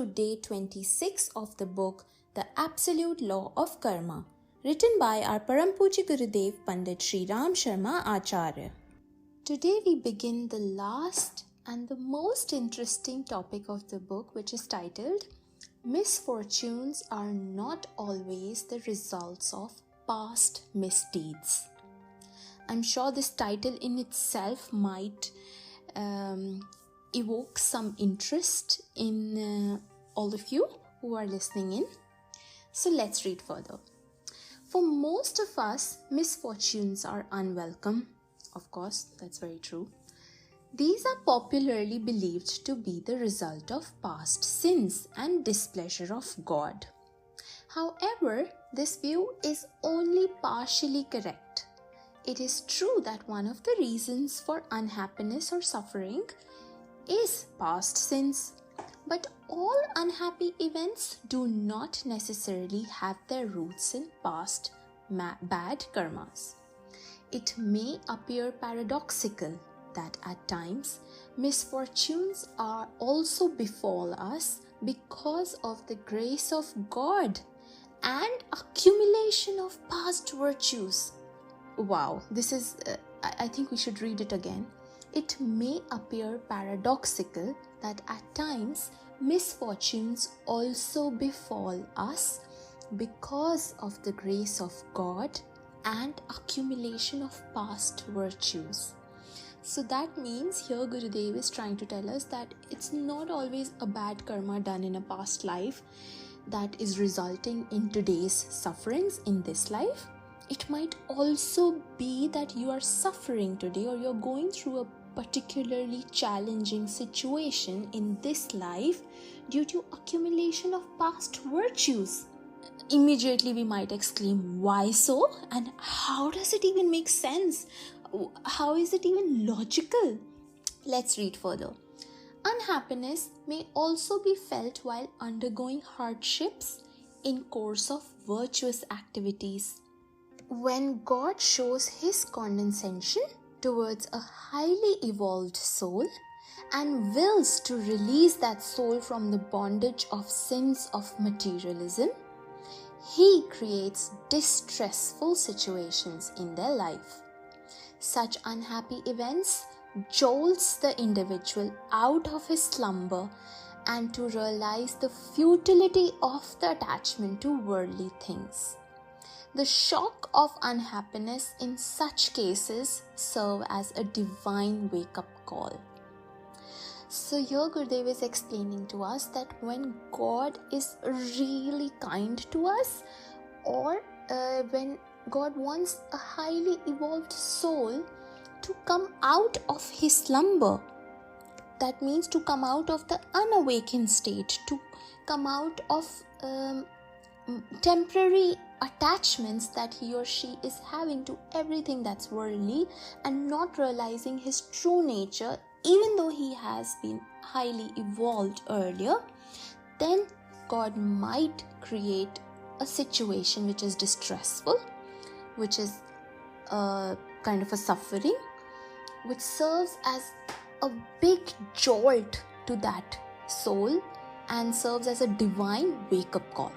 to day 26 of the book The Absolute Law of Karma, written by our Param Pujya Gurudev Pandit Shri Ram Sharma Acharya. Today we begin the last and the most interesting topic of the book, which is titled Misfortunes Are Not Always the Results of Past Misdeeds. I'm sure this title in itself might evoke some interest in all of you who are listening in. So let's read further. For most of us, misfortunes are unwelcome. Of course, that's very true. These are popularly believed to be the result of past sins and displeasure of God. However, this view is only partially correct. It is true that one of the reasons for unhappiness or suffering is past sins, but all unhappy events do not necessarily have their roots in past bad karmas. It may appear paradoxical that at times misfortunes are also befall us because of the grace of God and accumulation of past virtues. Wow, this is, I think we should read it again. It may appear paradoxical that at times misfortunes also befall us because of the grace of God and accumulation of past virtues. So that means here Gurudev is trying to tell us that it's not always a bad karma done in a past life that is resulting in today's sufferings in this life. It might also be that you are suffering today or you're going through a particularly challenging situation in this life due to accumulation of past virtues. Immediately we might exclaim, why so? And how does it even make sense? How is it even logical? Let's read further. Unhappiness may also be felt while undergoing hardships in course of virtuous activities. When God shows His condescension towards a highly evolved soul and wills to release that soul from the bondage of sins of materialism, He creates distressful situations in their life. Such unhappy events jolts the individual out of his slumber and to realize the futility of the attachment to worldly things. The shock of unhappiness in such cases serve as a divine wake-up call. So here Gurudev is explaining to us that when God is really kind to us, or when God wants a highly evolved soul to come out of his slumber, that means to come out of the unawakened state, to come out of temporary attachments that he or she is having to everything that's worldly and not realizing his true nature, even though he has been highly evolved earlier, then God might create a situation which is distressful, which is a kind of a suffering, which serves as a big jolt to that soul and serves as a divine wake-up call.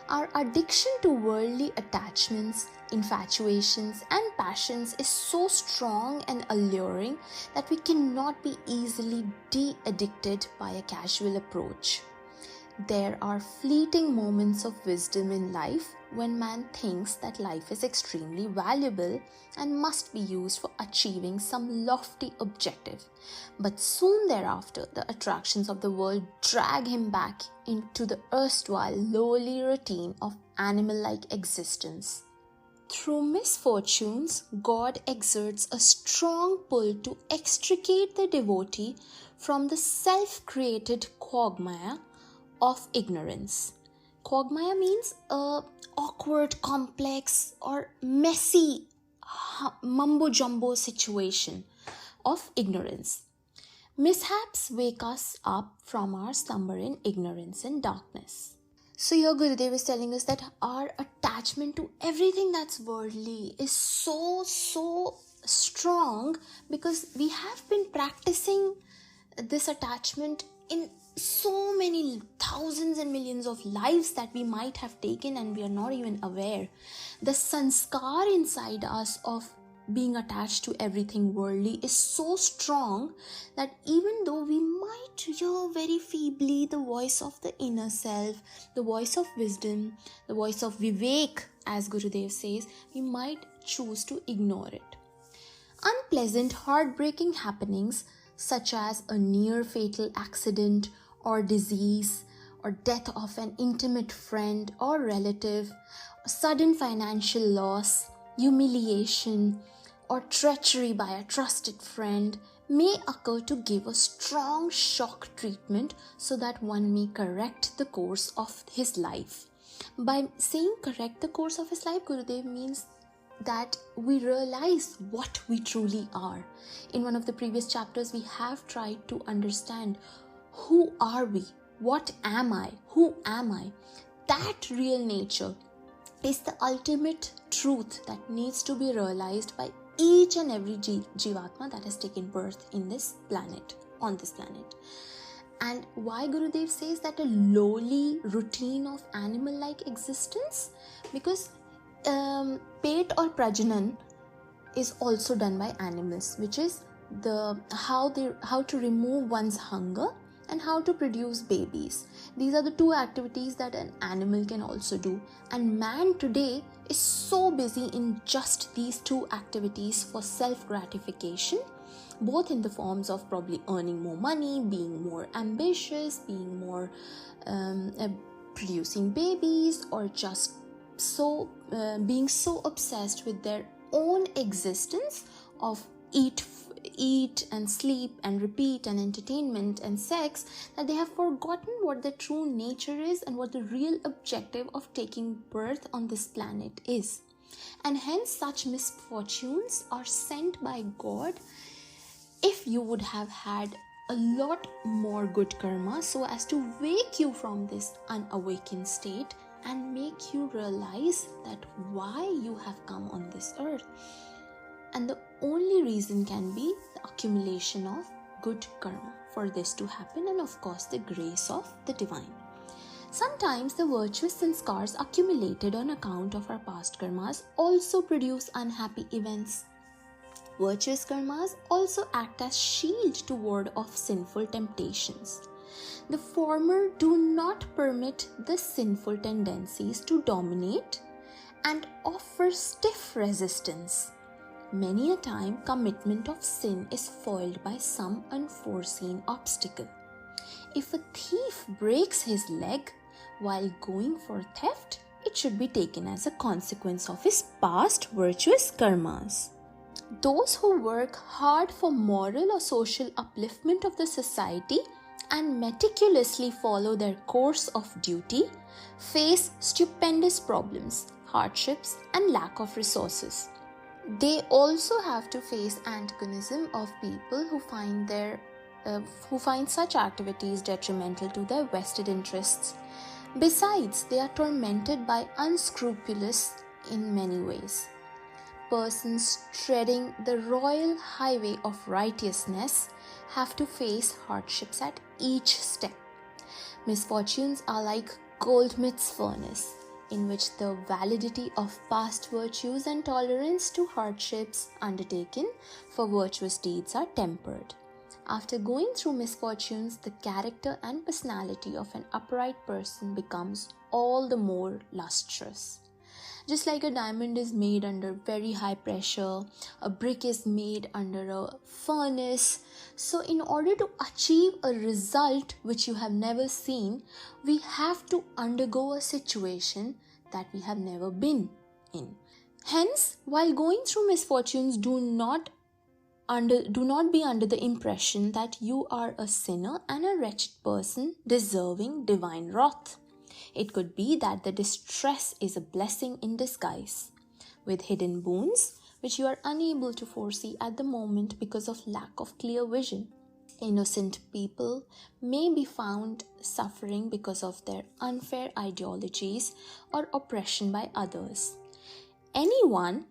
Our addiction to worldly attachments, infatuations, and passions is so strong and alluring that we cannot be easily de-addicted by a casual approach. There are fleeting moments of wisdom in life when man thinks that life is extremely valuable and must be used for achieving some lofty objective. But soon thereafter, the attractions of the world drag him back into the erstwhile lowly routine of animal-like existence. Through misfortunes, God exerts a strong pull to extricate the devotee from the self-created quagmire of ignorance. Quagmire means awkward, complex, or messy mumbo-jumbo situation of ignorance. Mishaps wake us up from our slumber in ignorance and darkness. So here Gurudev is telling us that our attachment to everything that's worldly is so strong because we have been practicing this attachment in so many of lives that we might have taken and we are not even aware. The sanskar inside us of being attached to everything worldly is so strong that even though we might hear very feebly the voice of the inner self, the voice of wisdom, the voice of Vivek, as Gurudev says, we might choose to ignore it. Unpleasant, heartbreaking happenings such as a near fatal accident or disease or death of an intimate friend or relative, sudden financial loss, humiliation, or treachery by a trusted friend may occur to give a strong shock treatment so that one may correct the course of his life. By saying correct the course of his life, Gurudev means that we realize what we truly are. In one of the previous chapters, we have tried to understand who are we, what am I, who am I. That real nature is the ultimate truth that needs to be realized by each and every Jivatma that has taken birth in this planet, on this planet. And why Gurudev says that a lowly routine of animal-like existence? Because pet or prajanan is also done by animals, which is how to remove one's hunger and how to produce babies. These are the two activities that an animal can also do. And man today is so busy in just these two activities for self-gratification, both in the forms of probably earning more money, being more ambitious, being more producing babies, or just being so obsessed with their own existence of eat and sleep and repeat and entertainment and sex, that they have forgotten what their true nature is and what the real objective of taking birth on this planet is. And hence such misfortunes are sent by God if you would have had a lot more good karma so as to wake you from this unawakened state and make you realize that why you have come on this earth. And the only reason can be the accumulation of good karma for this to happen, and of course the grace of the divine. Sometimes the virtuous sanskars accumulated on account of our past karmas also produce unhappy events. Virtuous karmas also act as shield to ward off sinful temptations. The former do not permit the sinful tendencies to dominate and offer stiff resistance. Many a time, commitment of sin is foiled by some unforeseen obstacle. If a thief breaks his leg while going for theft, it should be taken as a consequence of his past virtuous karmas. Those who work hard for moral or social upliftment of the society and meticulously follow their course of duty face stupendous problems, hardships, and lack of resources. They also have to face antagonism of people who find such activities detrimental to their vested interests. Besides, they are tormented by unscrupulous in many ways. Persons treading the royal highway of righteousness have to face hardships at each step. Misfortunes are like goldsmith's furnace, in which the validity of past virtues and tolerance to hardships undertaken for virtuous deeds are tempered. After going through misfortunes, the character and personality of an upright person becomes all the more lustrous. Just like a diamond is made under very high pressure, a brick is made under a furnace. So in order to achieve a result which you have never seen, we have to undergo a situation that we have never been in. Hence, while going through misfortunes, do not be under the impression that you are a sinner and a wretched person deserving divine wrath. It could be that the distress is a blessing in disguise, with hidden boons which you are unable to foresee at the moment because of lack of clear vision. Innocent people may be found suffering because of their unfair ideologies or oppression by others. Anyone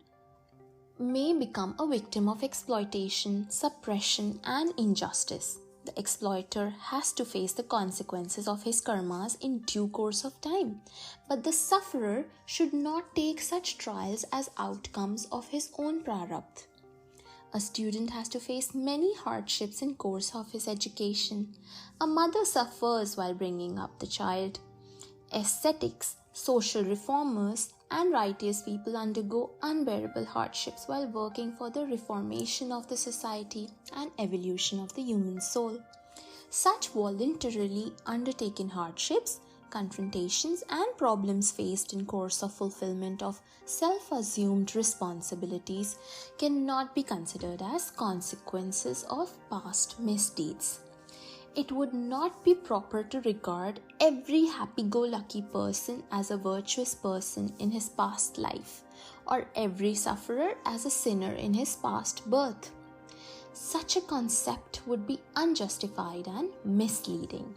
may become a victim of exploitation, suppression, and injustice. The exploiter has to face the consequences of his karmas in due course of time, but the sufferer should not take such trials as outcomes of his own prarabdha. A student has to face many hardships in course of his education. A mother suffers while bringing up the child. Ascetics, social reformers, and righteous people undergo unbearable hardships while working for the reformation of the society and evolution of the human soul. Such voluntarily undertaken hardships, confrontations, and problems faced in course of fulfillment of self-assumed responsibilities cannot be considered as consequences of past misdeeds. It would not be proper to regard every happy-go-lucky person as a virtuous person in his past life, or every sufferer as a sinner in his past birth. Such a concept would be unjustified and misleading.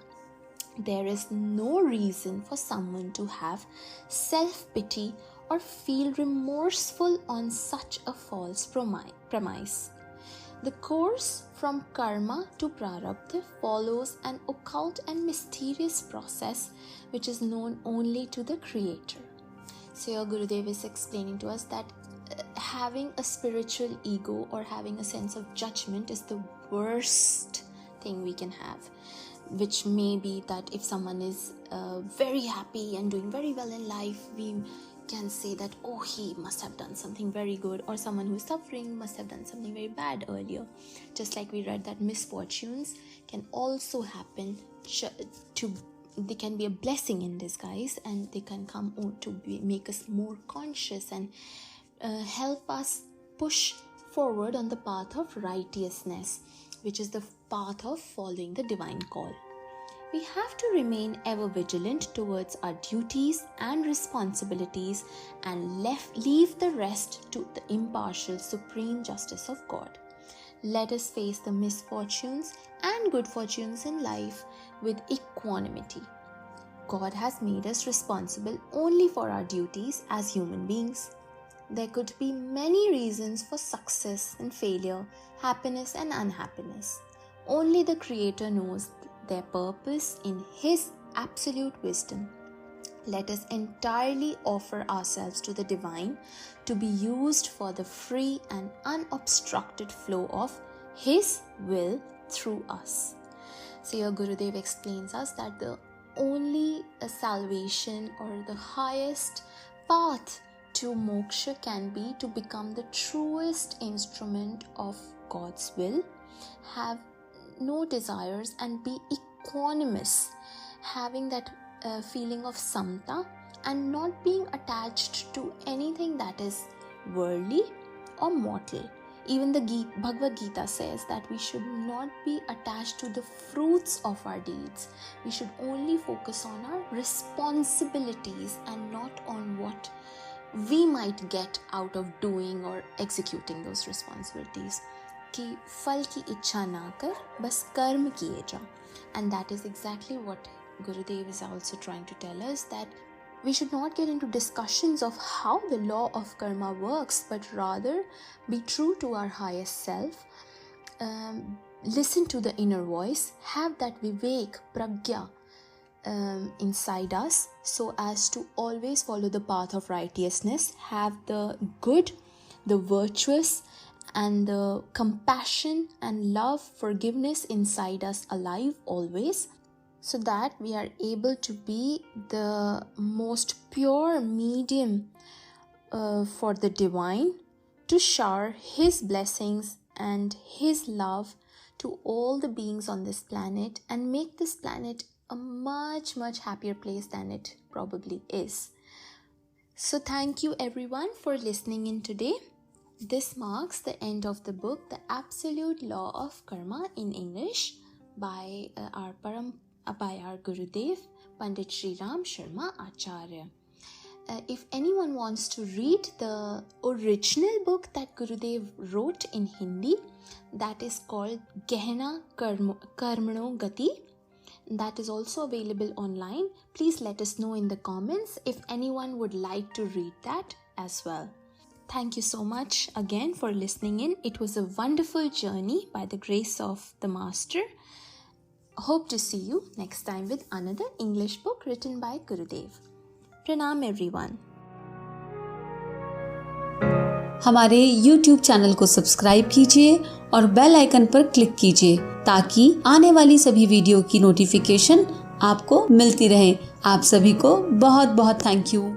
There is no reason for someone to have self-pity or feel remorseful on such a false premise. The course from karma to prarabdha follows an occult and mysterious process which is known only to the Creator. So your Gurudev is explaining to us that having a spiritual ego or having a sense of judgment is the worst thing we can have, which may be that if someone is very happy and doing very well in life, we can say that, oh, he must have done something very good, or someone who is suffering must have done something very bad earlier. Just like we read that misfortunes can also happen they can be a blessing in disguise, and they can come to make us more conscious and help us push forward on the path of righteousness, which is the path of following the divine call. We have to remain ever vigilant towards our duties and responsibilities and leave the rest to the impartial supreme justice of God. Let us face the misfortunes and good fortunes in life with equanimity. God has made us responsible only for our duties as human beings. There could be many reasons for success and failure, happiness and unhappiness. Only the Creator knows their purpose in His absolute wisdom. Let us entirely offer ourselves to the Divine to be used for the free and unobstructed flow of His will through us. So your Gurudev explains us that the only salvation or the highest path to moksha can be to become the truest instrument of God's will, have no desires and be equanimous, having that feeling of samta and not being attached to anything that is worldly or mortal. Even the Bhagavad Gita says that we should not be attached to the fruits of our deeds. We should only focus on our responsibilities and not on what we might get out of doing or executing those responsibilities. कि फल की इच्छा ना कर, बस कर्म किए जा. And that is exactly what Gurudev is also trying to tell us, that we should not get into discussions of how the law of karma works, but rather be true to our highest self, listen to the inner voice, have that vivek, pragya inside us, so as to always follow the path of righteousness, have the good, the virtuous, and the compassion and love, forgiveness inside us alive always, so that we are able to be the most pure medium for the Divine to shower His blessings and His love to all the beings on this planet and make this planet a much, much happier place than it probably is. So thank you everyone for listening in today. This marks the end of the book, The Absolute Law of Karma in English, by our Gurudev, Pandit Janaamshatabdi. If anyone wants to read the original book that Gurudev wrote in Hindi, that is called 𝗢𝐴𝐻 that is also available online. Please let us know in the comments if anyone would like to read that as well. Thank you so much again for listening in. It was a wonderful journey by the grace of the Master. Hope to see you next time with another English book written by Gurudev. Pranam everyone. हमारे YouTube channel को subscribe कीजिए और bell icon पर click कीजिए ताकि आने वाली सभी वीडियो की नोटिफिकेशन आपको मिलती रहे। आप सभी को बहुत बहुत थैंक यू।